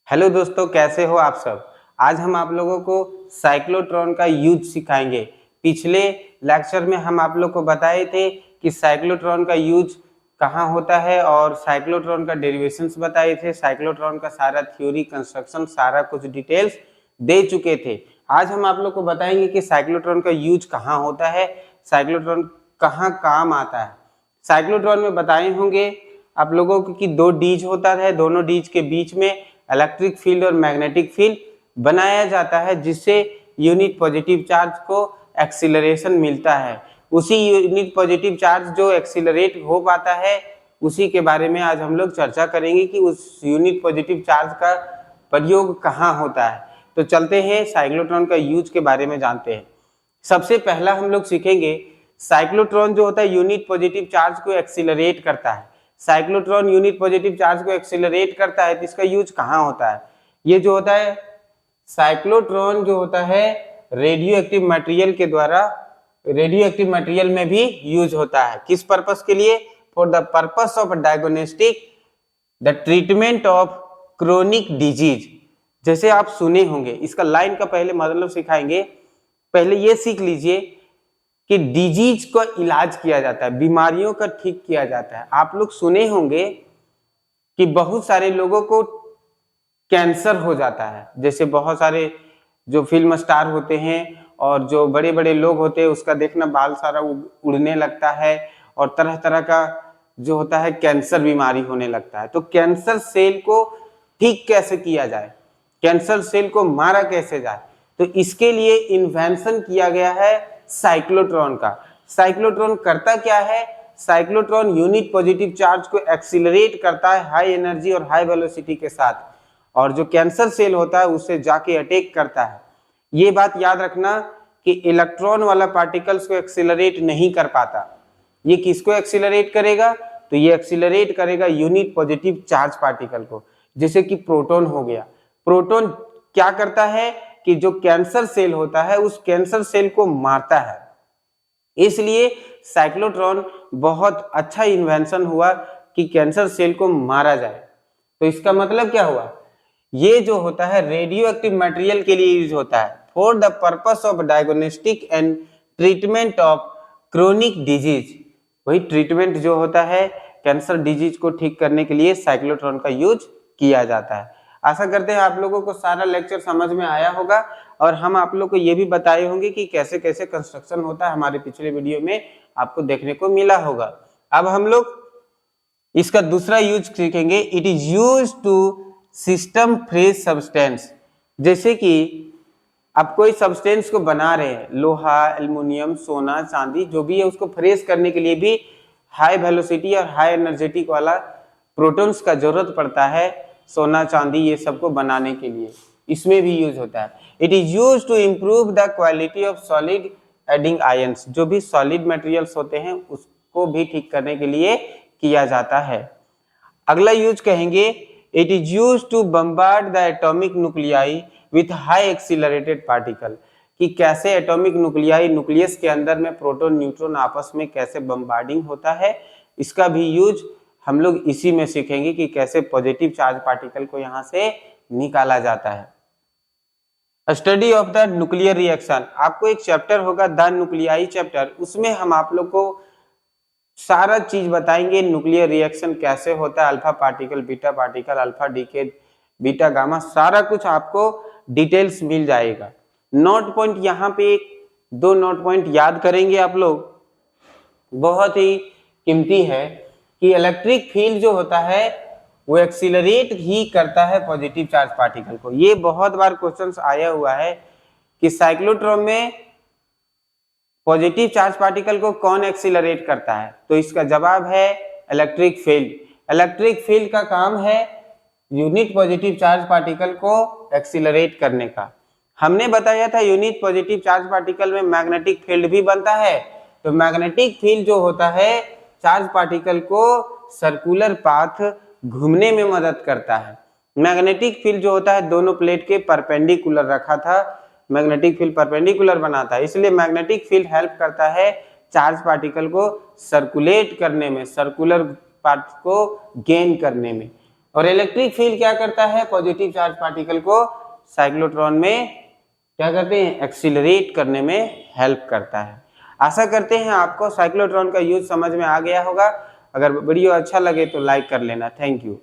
Hello दोस्तों, कैसे हो आप सब। आज हम आप लोगों को साइक्लोट्रॉन का यूज सिखाएंगे। पिछले लेक्चर में हम आप लोग को बताए थे कि साइक्लोट्रॉन का यूज कहाँ होता है और साइक्लोट्रॉन का डेरिवेशंस बताए थे। साइक्लोट्रॉन का सारा थ्योरी, कंस्ट्रक्शन, सारा कुछ डिटेल्स दे चुके थे। आज हम आप लोग को बताएंगे कि साइक्लोट्रॉन का यूज कहाँ होता है, साइक्लोट्रॉन कहाँ काम आता है। साइक्लोट्रॉन में बताए होंगे आप लोगों को कि दो डीज होता है, दोनों डीज के बीच में इलेक्ट्रिक फील्ड और मैग्नेटिक फील्ड बनाया जाता है, जिससे यूनिट पॉजिटिव चार्ज को एक्सीलरेशन मिलता है। उसी यूनिट पॉजिटिव चार्ज जो एक्सीलरेट हो पाता है, उसी के बारे में आज हम लोग चर्चा करेंगे कि उस यूनिट पॉजिटिव चार्ज का प्रयोग कहाँ होता है। तो चलते हैं साइक्लोट्रॉन का यूज के बारे में जानते हैं। सबसे पहला हम लोग सीखेंगे साइक्लोट्रॉन जो होता है यूनिट पॉजिटिव चार्ज को एक्सीलरेट करता है। साइक्लोट्रॉन यूनिट पॉजिटिव चार्ज को एक्सीलरेट करता है, तो इसका यूज कहाँ होता है। ये जो होता है साइक्लोट्रॉन जो होता है रेडियो एक्टिव मटेरियल के द्वारा, रेडियो एक्टिव मटेरियल में भी यूज होता है। किस पर्पस के लिए? For the purpose of diagnostic the treatment of chronic disease. जैसे आप सुने होंगे, इसका लाइन का पहले मतलब सिखाएंगे। पहले ये सीख लीजिए कि डिजीज का इलाज किया जाता है, बीमारियों का ठीक किया जाता है। आप लोग सुने होंगे कि बहुत सारे लोगों को कैंसर हो जाता है। जैसे बहुत सारे जो फिल्म स्टार होते हैं और जो बड़े बड़े लोग होते हैं, उसका देखना बाल सारा उड़ने लगता है और तरह तरह का जो होता है कैंसर बीमारी होने लगता है। तो कैंसर सेल को ठीक कैसे किया जाए, कैंसर सेल को मारा कैसे जाए, तो इसके लिए इन्वेंशन किया गया है साइक्लोट्रॉन का। साइक्लोट्रॉन करता क्या है? साइक्लोट्रॉन यूनिट पॉजिटिव चार्ज को एक्सीलरेट करता है हाई एनर्जी और हाई वेलोसिटी के साथ, और जो कैंसर सेल होता है उसे जाके अटैक करता है। ये बात याद रखना कि इलेक्ट्रॉन वाला पार्टिकल्स को एक्सीलरेट नहीं कर पाता। ये किसको एक्सीलरेट करेगा? तो ये एक्सीलरेट करेगा यूनिट पॉजिटिव चार्ज पार्टिकल को। जैसे कि प्रोटॉन हो गया। प्रोटॉन क्या करता है कि जो कैंसर सेल होता है उस कैंसर सेल को मारता है। इसलिए साइक्लोट्रॉन बहुत अच्छा इन्वेंशन हुआ कि कैंसर सेल को मारा जाए। तो इसका मतलब क्या हुआ? ये जो होता है रेडियो एक्टिव मटेरियल के लिए यूज होता है for the purpose of diagnostic and treatment of chronic disease. वही ट्रीटमेंट जो होता है कैंसर डिजीज को ठीक करने के लिए साइक्लोट्रॉन का यूज किया जाता है। आशा करते हैं आप लोगों को सारा लेक्चर समझ में आया होगा और हम आप लोग को ये भी बताए होंगे कि कैसे कैसे कंस्ट्रक्शन होता है। हमारे पिछले वीडियो में आपको देखने को मिला होगा। अब हम लोग इसका दूसरा यूज सीखेंगे। It is use to system phrase substance. जैसे कि आप कोई सब्सटेंस को बना रहे हैं, लोहा, एल्युमिनियम, सोना, चांदी, जो भी है, उसको फ्रेज करने के लिए भी हाई वेलोसिटी और हाई एनर्जेटिक वाला प्रोटॉन्स का जरूरत पड़ता है। सोना, चांदी, ये सबको बनाने के लिए इसमें भी यूज होता है। It is use to improve the quality of solid adding ions. जो भी सॉलिड मटेरियल्स होते हैं उसको भी ठीक करने के लिए किया जाता है। अगला यूज कहेंगे, it is use to bombard the atomic nuclei with high accelerated particle. कि कैसे एटॉमिक न्यूक्लियाई, न्यूक्लियस के अंदर में प्रोटॉन न्यूट्रॉन आपस में कैसे बम्बार्डिंग होता है, इसका भी यूज हम लोग इसी में सीखेंगे कि कैसे पॉजिटिव चार्ज पार्टिकल को यहां से निकाला जाता है। Study of the nuclear reaction. आपको एक चैप्टर होगा द न्यूक्लियाई चैप्टर, उसमें हम आप लोग को सारा चीज बताएंगे। न्यूक्लियर रिएक्शन कैसे होता है, alpha particle, beta particle, alpha decay, beta gamma, सारा कुछ आपको डिटेल्स मिल जाएगा। नोट पॉइंट यहाँ पे एक दो नोट पॉइंट याद करेंगे आप लोग, बहुत ही कीमती है कि इलेक्ट्रिक फील्ड जो होता है वो एक्सीलरेट ही करता है पॉजिटिव चार्ज पार्टिकल को। ये बहुत बार क्वेश्चन आया हुआ है कि साइक्लोट्रॉन में पॉजिटिव चार्ज पार्टिकल को कौन एक्सीलरेट करता है, तो इसका जवाब है इलेक्ट्रिक फील्ड। इलेक्ट्रिक फील्ड का काम है यूनिट पॉजिटिव चार्ज पार्टिकल को एक्सीलरेट करने का। हमने बताया था यूनिट पॉजिटिव चार्ज पार्टिकल में मैग्नेटिक फील्ड भी बनता है। तो मैग्नेटिक फील्ड जो होता है चार्ज पार्टिकल को सर्कुलर पाथ घूमने में मदद करता है। मैग्नेटिक फील्ड जो होता है दोनों प्लेट के परपेंडिकुलर रखा था, मैग्नेटिक फील्ड परपेंडिकुलर बनाता है, इसलिए मैग्नेटिक फील्ड हेल्प करता है चार्ज पार्टिकल को सर्कुलेट करने में, सर्कुलर पाथ को गेन करने में। और इलेक्ट्रिक फील्ड क्या करता है, पॉजिटिव चार्ज पार्टिकल को साइक्लोट्रॉन में क्या करते हैं, एक्सीलरेट करने में हेल्प करता है। आशा करते हैं आपको साइक्लोट्रॉन का यूज समझ में आ गया होगा। अगर वीडियो अच्छा लगे तो लाइक कर लेना। Thank you.